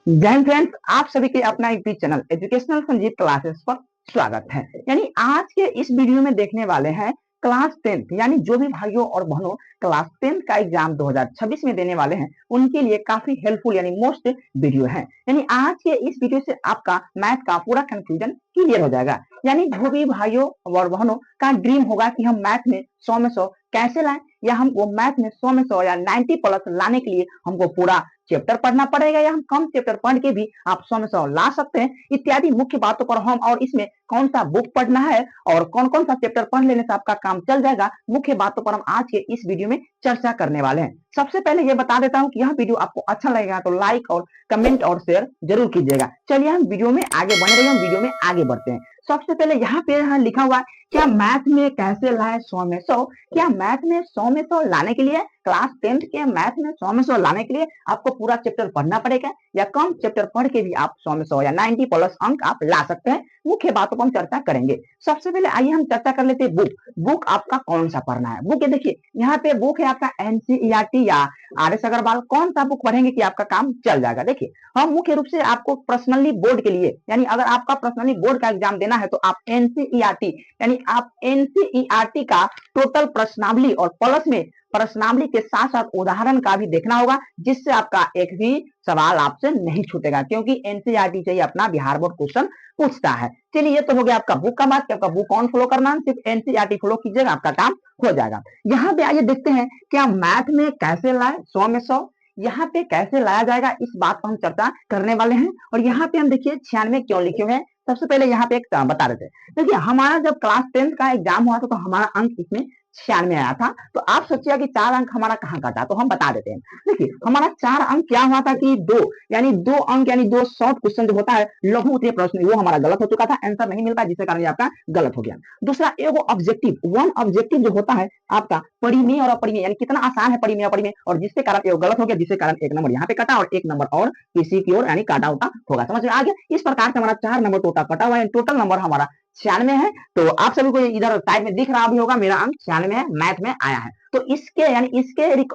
जय हिंद फ्रेंड्स, आप सभी के अपना YouTube channel educational Sanjeev classes पर स्वागत है। यानी आज के इस वीडियो में देखने वाले हैं क्लास 10th, यानी जो भी भाइयों और बहनों क्लास 10th का एग्जाम 2026 में देने वाले हैं उनके लिए काफी हेल्पफुल यानी मोस्ट वीडियो है। यानी आज के इस वीडियो से आपका मैथ का पूरा कंफ्यूजन क्लियर हो जाएगा। यानी जो भी भाइयों और बहनों का ड्रीम होगा कि हम मैथ में 100 में 100 कैसे लाएं, या हमको मैथ में 100 में 100 या 90 प्लस लाने के लिए हमको पूरा चैप्टर पढ़ना पड़ेगा या हम कम चैप्टर पढ़ के भी आप 100 में 100 ला सकते हैं, इत्यादि मुख्य बातों पर हम और इसमें कौन सा बुक पढ़ना है और कौन कौन सा चैप्टर पढ़ लेने से आपका काम चल जाएगा, मुख्य बातों पर हम आज के इस वीडियो में चर्चा करने वाले हैं। सबसे पहले ये बता देता हूं कि यह वीडियो आपको अच्छा लगेगा तो लाइक और कमेंट और शेयर जरूर कीजिएगा। चलिए हम वीडियो में आगे बने रहिए, हम वीडियो में आगे बढ़ते हैं। सबसे पहले यहाँ पे लिखा हुआ है क्या मैथ में कैसे लाए 100 में 100। क्या मैथ में 100 में 100 लाने के लिए, क्लास 10th के मैथ में 100 में 100 लाने के लिए आपको पूरा चैप्टर पढ़ना पड़ेगा या कम चैप्टर पढ़ के भी आप 100 में 100 या 90 प्लस अंक आप ला सकते हैं। मुख्य बातों पर हम चर्चा करेंगे। सबसे पहले आइए हम चर्चा कर लेते हैं बुक आपका कौन सा पढ़ना है। बुक देखिए यहाँ पे बुक है आपका एनसीईआरटी या आर एस अग्रवाल, कौन सा बुक पढ़ेंगे कि आपका काम चल जाएगा। देखिए हम मुख्य रूप से आपको पर्सनली बोर्ड के लिए, यानी अगर आपका पर्सनली बोर्ड का एग्जाम देना है तो आप एनसीईआरटी यानी आप एनसीईआरटी का टोटल प्रश्नावली और प्लस में प्रश्नावली के साथ साथ उदाहरण का भी देखना होगा, जिससे आपका एक भी सवाल आपसे नहीं छूटेगा, क्योंकि एनसीईआरटी से ही अपना बिहार बोर्ड क्वेश्चन पूछता है। चलिए ये तो हो गया आपका बुक का बात। आपका बुक कौन फॉलो करना है, सिर्फ एनसीईआरटी फॉलो कीजिएगा, आपका काम हो जाएगा। यहाँ पे आइए देखते हैं क्या मैथ में कैसे लाए 100 में 100, यहाँ पे कैसे लाया जाएगा इस बात पर हम चर्चा करने वाले हैं। और यहाँ पे हम देखिए 96 क्यों लिखे हुए हैं। सबसे पहले यहाँ पे एक बता देते हैं। देखिए हमारा जब क्लास 10th का एग्जाम हुआ था तो हमारा अंक इसमें 96 आया था। तो आप सोचिए कि 4 अंक हमारा कहाँ कटा, तो हम बता देते हैं। देखिए हमारा 4 अंक क्या हुआ था कि दो अंक यानी 2 शॉर्ट क्वेश्चन जो होता है लघु उत्तरीय प्रश्न, वो हमारा गलत हो चुका था, आंसर नहीं मिल पाया, जिसके कारण ये आपका गलत हो गया। दूसरा एगो ऑब्जेक्टिव, वन ऑब्जेक्टिव जो होता है आपका परिमेय और अपरिमेय, यानी कितना आसान है परिमेय अपरिमेय, और जिसके कारण ये गलत हो गया, जिसके कारण 1 नंबर यहाँ पे कटा और 1 नंबर और किसी की ओर यानी काटा उटा होगा। समझ में आ गया। इस प्रकार से हमारा 4 नंबर टोटल कटा हुआ है, टोटल नंबर हमारा 96 है। तो आप सभी को इधर साइड में दिख रहा भी होगा मेरा अंक 96 है, मैथ में आया है। तो इसके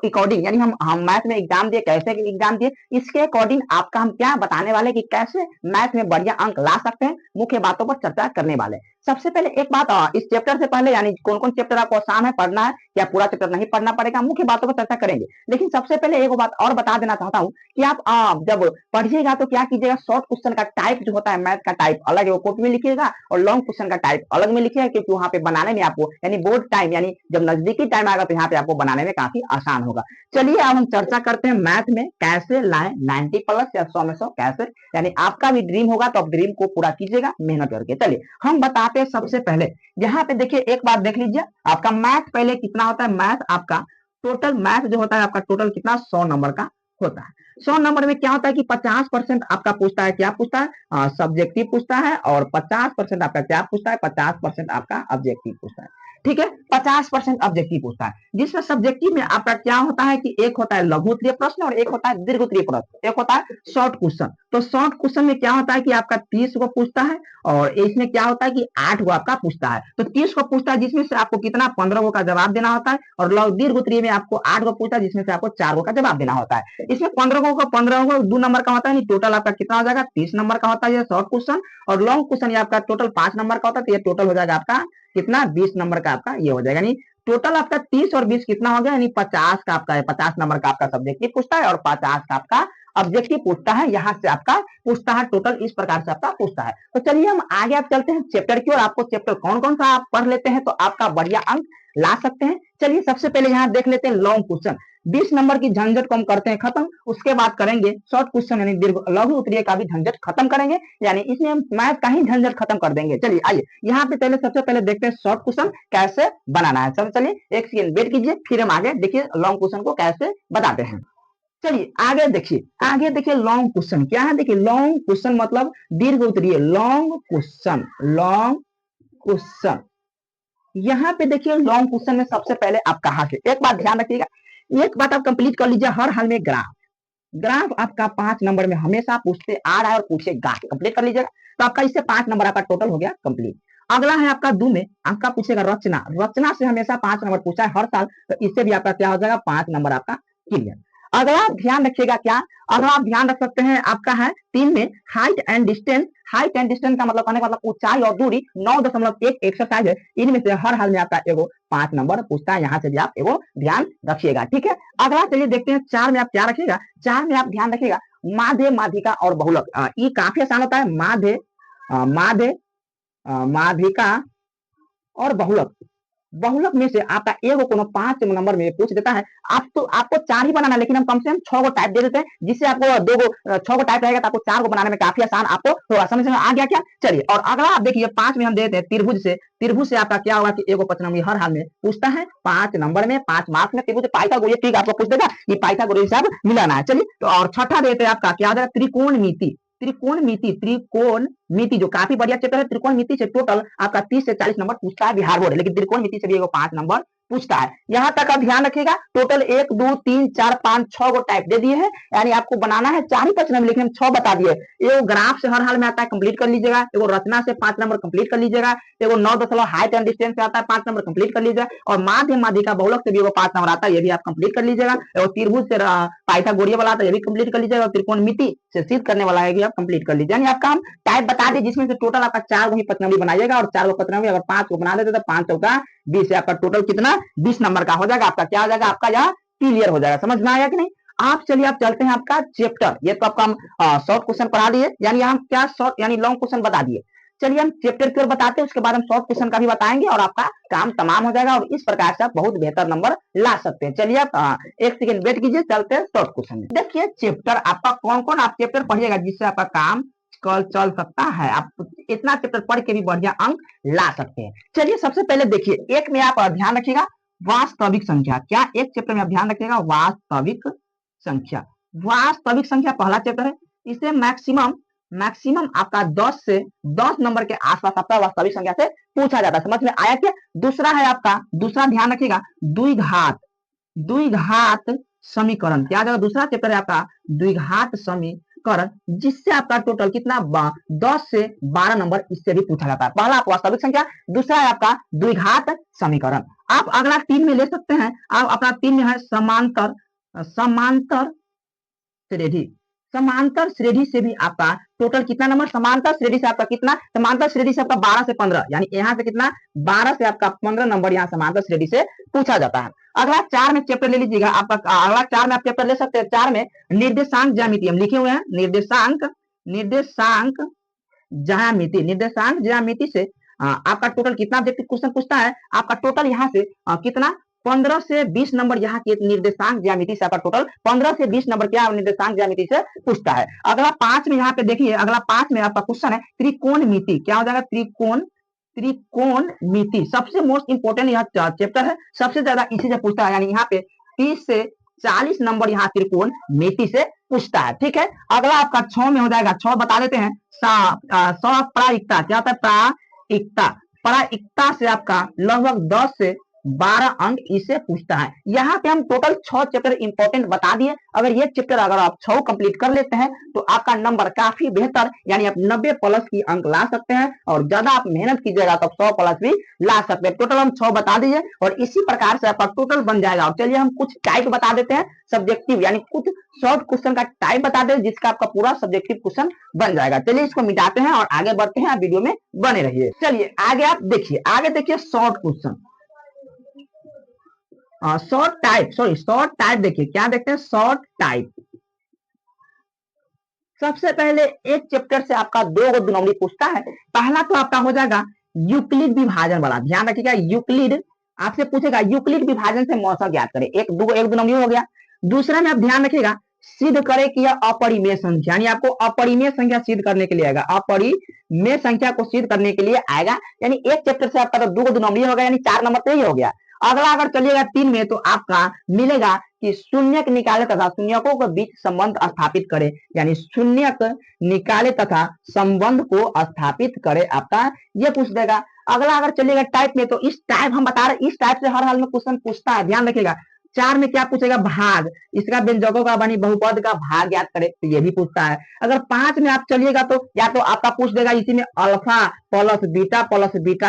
अकॉर्डिंग यानी हम मैथ में एग्जाम दिए, कैसे एग्जाम दिए, इसके अकॉर्डिंग आपका हम क्या बताने वाले कि कैसे मैथ में बढ़िया अंक ला सकते हैं, मुख्य बातों पर चर्चा करने वाले। सबसे पहले एक बात, इस चैप्टर से पहले यानी कौन कौन चैप्टर आपको आसान है पढ़ना है या पूरा चैप्टर नहीं पढ़ना पड़ेगा, मुख्य बातों पर चर्चा करेंगे। लेकिन सबसे पहले एक बात और बता देना चाहता हूं कि आप जब पढ़िएगा तो क्या कीजिएगा, शॉर्ट क्वेश्चन का टाइप जो होता है मैथ का टाइप अलग है, वो कॉपी में लिखिएगा, और लॉन्ग क्वेश्चन का टाइप अलग में लिखिएगा, क्योंकि वहां पे बनाने में आपको यानी बोर्ड टाइम यानी जब नजदीकी टाइम आएगा तो यहाँ पे आपको बनाने में काफी आसान होगा। चलिए अब हम चर्चा करते हैं मैथ में कैसे लाए 90 प्लस या 100 में 100 कैसे, यानी आपका भी ड्रीम होगा तो आप ड्रीम को पूरा कीजिएगा मेहनत करके। चलिए हम बताते हैं। सबसे पहले यहाँ पे देखिए एक बात देख लीजिए, आपका मैथ पहले कितना होता है, मैथ आपका टोटल मैथ जो होता है आपका टोटल कितना 100 नंबर का होता है। 100 नंबर में क्या होता है कि 50% आपका पूछता है, क्या पूछता है, सब्जेक्टिव पूछता है, और 50% आपका क्या पूछता है, 50% आपका ऑब्जेक्टिव पूछता है। ठीक है, 50% ऑब्जेक्टिव पूछता है, जिसमें सब्जेक्टिव में आपका क्या होता है कि एक होता है लघु उत्तरीय प्रश्न और एक होता है दीर्घ उत्तरीय प्रश्न, एक होता है शॉर्ट क्वेश्चन। तो शॉर्ट क्वेश्चन में क्या होता है कि आपका 30 को पूछता है, और इसमें क्या होता है कि 8 को आपका पूछता है। तो 30 को पूछता है जिसमें से आपको कितना 15 को का जवाब देना होता है, और दीर्घ उत्तरीय में आपको 8 को पूछता है जिसमें से आपको 4 को का जवाब देना होता है। इसमें 15 को 2 नंबर का होता है, टोटल आपका कितना हो जाएगा 30 नंबर का होता है ये शॉर्ट क्वेश्चन, और लॉन्ग क्वेश्चन आपका टोटल 5 नंबर का होता है, तो ये टोटल हो जाएगा आपका कितना 20 नंबर का आपका ये हो जाएगा। यानी टोटल आपका 30 और 20 कितना हो गया, यानी 50 का आपका है, 50 नंबर का आपका सब्जेक्टिव पूछता है और 50 का आपका ऑब्जेक्टिव पूछता है। यहाँ से आपका पूछता है, टोटल इस प्रकार से आपका पूछता है। तो चलिए हम आगे आप चलते हैं चैप्टर की, और आपको चैप्टर कौन कौन सा आप पढ़ लेते हैं तो आपका बढ़िया अंक ला सकते हैं। चलिए सबसे पहले यहाँ देख लेते हैं लॉन्ग क्वेश्चन। 20 नंबर की झंझट को हम करते हैं खत्म, उसके बाद करेंगे शॉर्ट क्वेश्चन यानी लघु उत्तरीय का भी झंझट खत्म करेंगे, यानी इसमें हम मैथ का ही झंझट खत्म कर देंगे। चलिए आइए यहाँ पे पहले सबसे पहले देखते हैं शॉर्ट क्वेश्चन कैसे बनाना है। चलिए एक सेकंड वेट कीजिए, फिर हम आगे देखिए लॉन्ग क्वेश्चन को कैसे बताते हैं। चलिए आगे देखिए लॉन्ग क्वेश्चन क्या है। देखिए लॉन्ग क्वेश्चन मतलब दीर्घ उत्तरीय, लॉन्ग क्वेश्चन। यहाँ पे देखिए लॉन्ग क्वेश्चन में सबसे पहले आप कहा से, एक बात ध्यान रखिएगा, एक बात आप कंप्लीट कर लीजिए, हर हाल में ग्राफ आपका 5 नंबर में हमेशा पूछते आ रहा है और पूछेगा, कंप्लीट कर लीजिएगा। तो आपका इससे 5 नंबर आपका टोटल हो गया कंप्लीट। अगला है आपका दो में आपका पूछेगा रचना से हमेशा 5 नंबर पूछा है हर साल, तो इससे भी आपका क्या हो जाएगा 5 नंबर आपका क्लियर। अगला ध्यान रखिएगा क्या, अगला आप ध्यान रख सकते हैं आपका है 3 में height and distance. Height and distance का मतलब कहने का मतलब ऊंचाई और दूरी 9.1 एक्सरसाइज है, इनमें से हर हाल में आपका एगो 5 नंबर पूछता है, यहाँ से भी आप एगो ध्यान रखिएगा। ठीक है, अगला चलिए देखते हैं 4 में आप क्या रखिएगा। 4 में आप ध्यान रखिएगा माध्य, माध्यिका और बहुलक। ये काफी आसान होता है, माध्य, माध्य, माध्यिका और बहुलक। बहुलक में से आपका एगो कोनो 5 नंबर में पूछ देता है। आप तो आपको 4 ही बनाना, लेकिन हम कम से कम 6 गो टाइप दे देते हैं, जिससे आपको 2 गो 6 गो टाइप रहेगा तो आपको 4 गो बनाने में काफी आसान, आपको थोड़ा समझ में आ गया क्या। चलिए, और अगला आप देखिए 5 में हम देते हैं त्रिभुज से। त्रिभुज से आपका क्या होगा कि एगो 5 नंबर हर हाल में पूछता है, 5 नंबर में 5 मार्क्स में त्रिभुज पाइथागोरस ठीक आपको पूछ देगा, ये पाइथागोरस हिसाब मिलाना है। चलिए, तो और छठा देते हैं आपका क्या हो जाएगा, त्रिकोणमिति। त्रिकोणमिति, त्रिकोणमिति जो काफी बढ़िया चैप्टर है। त्रिकोणमिति से टोटल आपका 30 से 40 नंबर पूछता है बिहार बोर्ड, लेकिन त्रिकोणमिति से भी एगो 5 नंबर पूछता है। यहाँ तक आप ध्यान रखिएगा, टोटल 1 2 3 4 5 6 गो टाइप दे दिए हैं, यानी आपको बनाना है 4 ही 5 नंबर, लेकिन हम 6 बता दिए। एगो ग्राफ से हर हाल में आता है, कंप्लीट कर लीजिएगा। एगो रचना से 5 नंबर कंप्लीट कर लीजिएगा। एगो 9 दशमलव हाइट एंड डिस्टेंस से आता है, 5 नंबर कंप्लीट कर लीजिएगा। और माध्य, माध्यिका, बहुलक से भी एगो 5 नंबर आता है, ये भी आप कंप्लीट कर लीजिएगा। और त्रिभुज से पाइथागोरिया वाला आता है, ये भी कंप्लीट कर लीजिएगा। और त्रिकोणमिति से सिद्ध करने वाला है, आप कंप्लीट कर लीजिए। यानी आपका हम टाइप बता दें, जिसमें से टोटल आपका 4 गो ही 5 नंबर बनाइएगा, और 4 गो 5 नंबर अगर 5 को बना देते तो 5 चौका 20 से आपका टोटल कितना 20 नंबर का हो जाएगा। आपका क्या हो जाएगा, आपका यह क्लियर हो जाएगा। समझ में आया कि नहीं। आप चलिए, आप चलते हैं आपका चैप्टर। ये तो आपका हम शॉर्ट क्वेश्चन पढ़ा दिए, यानी हम क्या शॉर्ट यानी लॉन्ग क्वेश्चन बता दिए। चलिए हम चैप्टर की ओर बताते हैं, उसके बाद हम शॉर्ट क्वेश्चन का भी बताएंगे, और आपका काम तमाम हो जाएगा, और इस प्रकार से आप बहुत बेहतर नंबर ला सकते हैं। चलिए आप 1 सेकंड वेट कीजिए, चलते हैं शॉर्ट क्वेश्चन में। देखिए चैप्टर आपका कौन कौन आप चैप्टर पढ़िएगा, जिससे आपका काम कल चल सकता है, आप इतना चैप्टर पढ़ के भी बढ़िया अंक ला सकते हैं। चलिए सबसे पहले देखिए, एक में आप ध्यान रखिएगा वास्तविक संख्या। क्या एक चैप्टर में आप ध्यान रखिएगा, वास्तविक संख्या। वास्तविक संख्या पहला चैप्टर है। इसे मैक्सिमम आपका 10 नंबर के आसपास आपका वास्तविक संख्या से पूछा जाता है। समझ में आया क्या। दूसरा है आपका, दूसरा ध्यान रखिएगा द्विघात समीकरण। क्या जाएगा, दूसरा चैप्टर है आपका द्विघात समीकरण, जिससे आपका टोटल कितना 10 से 12 नंबर इससे भी पूछा जाता है। पहला आप वास्तविक संख्या, दूसरा है आपका द्विघात समीकरण। आप अगला 3 में ले सकते हैं। आप अपना 3 में है समांतर श्रेणी। समांतर श्रेणी से भी आपका टोटल कितना नंबर, समांतर श्रेणी से आपका कितना, समांतर श्रेणी से आपका 12 से 15, यानी यहाँ से कितना 12 से आपका 15 नंबर यहाँ समांतर श्रेणी से पूछा जाता है। अगला 4 में चैप्टर ले लीजिएगा आपका, अगला 4 में आप चैप्टर ले सकते हैं। 4 में निर्देशांक ज्यामिति हम लिखे हुए हैं, निर्देशांक ज्यामिति से आपका टोटल कितना ऑब्जेक्टिव क्वेश्चन पूछता है। आपका टोटल यहाँ से कितना 15 से 20 नंबर यहाँ के निर्देशांक ज्यामिति से आपका टोटल 15 से 20 नंबर क्या निर्देशांक ज्यामिति से पूछता है। अगला 5 में यहाँ पे देखिए, अगला 5 में आपका क्वेश्चन है त्रिकोणमिति। क्या हो जाएगा, त्रिकोणमिति सबसे मोस्ट इंपोर्टेंट यह चैप्टर है, सबसे ज्यादा इसी से पूछता है, यानी यहाँ पे 30 से 40 नंबर यहाँ त्रिकोणमिति से पूछता है। ठीक है, अगला आपका 6 में हो जाएगा, 6 बता देते हैं प्रायिकता। क्या होता है, प्रायिकता से आपका लगभग 10 से 12 अंक इससे पूछता है। यहाँ पे हम टोटल 6 चैप्टर इंपॉर्टेंट बता दिए। अगर ये चैप्टर अगर आप 6 कंप्लीट कर लेते हैं तो आपका नंबर काफी बेहतर, यानी आप 90 प्लस की अंक ला सकते हैं, और ज्यादा आप मेहनत कीजिएगा तो 100 प्लस भी ला सकते हैं। टोटल हम 6 बता दीजिए, और इसी प्रकार से आपका टोटल बन जाएगा। और चलिए हम कुछ टाइप बता देते हैं सब्जेक्टिव, यानी कुछ शॉर्ट क्वेश्चन का टाइप बता दें, जिसका आपका पूरा सब्जेक्टिव क्वेश्चन बन जाएगा। चलिए इसको मिटाते हैं और आगे बढ़ते हैं, आप वीडियो में बने रहिए। चलिए आगे आप देखिए, आगे देखिए शॉर्ट क्वेश्चन, शॉर्ट टाइप देखिए, क्या देखते हैं, शॉर्ट टाइप। सबसे पहले एक चैप्टर से आपका 2 दुनौली पूछता है। पहला तो आपका हो जाएगा यूक्लिड विभाजन वाला। ध्यान रखिएगा, यूक्लिड आपसे पूछेगा यूक्लिड विभाजन से मौसा ज्ञात करें। एक दुनौली हो गया। दूसरा में आप ध्यान रखिएगा सिद्ध करे कि यह अपरिमेय संख्या, यानी आपको अपरिमेय संख्या सिद्ध करने के लिए आएगा, अपरिमेय संख्या को सिद्ध करने के लिए आएगा। यानी एक चैप्टर से आपका तो 2 दुनौली हो गया, यानी 4 नंबर तो ही हो गया। अगला अगर चलिएगा 3 में, तो आपका मिलेगा कि शून्यक निकाले तथा शून्यकों के बीच संबंध स्थापित करे, यानी शून्यक निकाले तथा संबंध को स्थापित करे, आपका ये पूछ देगा। अगला अगर चलिएगा टाइप में, तो इस टाइप हम बता रहे, इस टाइप से हर हाल में क्वेश्चन पूछता है। ध्यान रखिएगा, 4 में क्या पूछेगा, भाग, इसका व्यंजकों का बनी बहुपद का भाग ज्ञात करे, तो ये भी पूछता है। अगर 5 में आप चलिएगा तो या तो आपका पूछ देगा इसी में alpha plus beta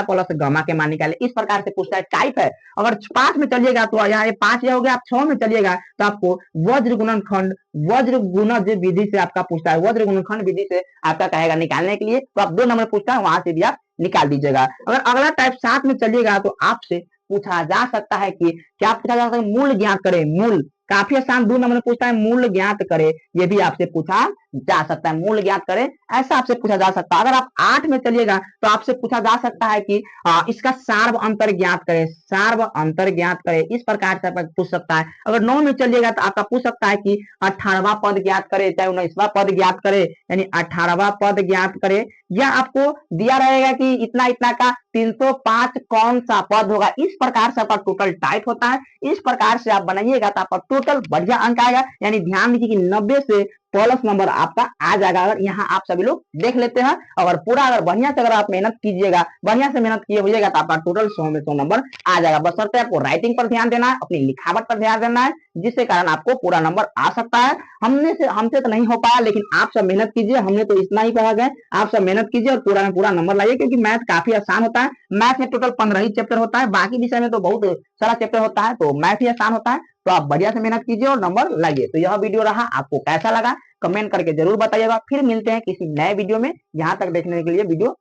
plus gamma के मान निकाले, इस प्रकार से पूछता है, टाइप है। अगर 5 में चलिएगा तो यहाँ ये 5 हो गया, आप 6 में चलिएगा तो आपको वज्र गुणनखंड वज्र गुणज विधि से आपका पूछता है, वज्र गुणनखंड विधि से आपका कहेगा निकालने के लिए, तो आप 2 नंबर पूछता है, वहां से भी आप निकाल दीजिएगा। अगर अगला टाइप 7 में चलिएगा तो आपसे पूछा जा सकता है कि क्या पूछा जा सकता है, मूल ज्ञात करे, मूल, काफी आसान, 2 नंबर में पूछता है मूल ज्ञात करे, ये भी आपसे पूछा जा सकता है, मूल ज्ञात करे, ऐसा आपसे पूछा जा सकता है। अगर आप 8 में चलिएगा तो आपसे पूछा जा सकता है कि इसका सार्व अंतर ज्ञात करे, सार्व अंतर ज्ञात करे, इस प्रकार से आप पूछ सकता है। अगर 9 में चलिएगा तो आपका पूछ सकता है कि 18वां पद ज्ञात करे, चाहे 19वां पद ज्ञात करे, यानी 18वां पद ज्ञात करे, या आपको दिया रहेगा कि इतना इतना का 305 कौन सा पद होगा, इस प्रकार से आपका टोटल टाइप होता है। इस प्रकार से आप बनाइएगा तो आपका टोटल बढ़िया अंक आएगा, यानी ध्यान दीजिए कि 90 से प्लस नंबर आपका आ जाएगा। अगर यहाँ आप सभी लोग देख लेते हैं, अगर पूरा अगर बढ़िया से अगर आप मेहनत कीजिएगा, बढ़िया से मेहनत किए होइएगा तो आपका टोटल 100 में 100 नंबर आ जाएगा। बशर्ते आपको राइटिंग पर ध्यान देना है, अपनी लिखावट पर ध्यान देना है, जिससे कारण आपको पूरा नंबर आ सकता है। हमसे तो नहीं हो पाया, लेकिन आप सब मेहनत कीजिए, हमने तो इतना ही कहा गया, आप सब मेहनत कीजिए और पूरा में पूरा नंबर लाइए, क्योंकि मैथ काफी आसान होता है। मैथ में टोटल 15 ही चैप्टर होता है, बाकी विषय में तो बहुत सारा चैप्टर होता है, तो मैथ ही आसान होता है। तो आप बढ़िया से मेहनत कीजिए और नंबर लाइए। तो यह वीडियो रहा, आपको कैसा लगा कमेंट करके जरूर बताइएगा। फिर मिलते हैं किसी नए वीडियो में। यहाँ तक देखने के लिए वीडियो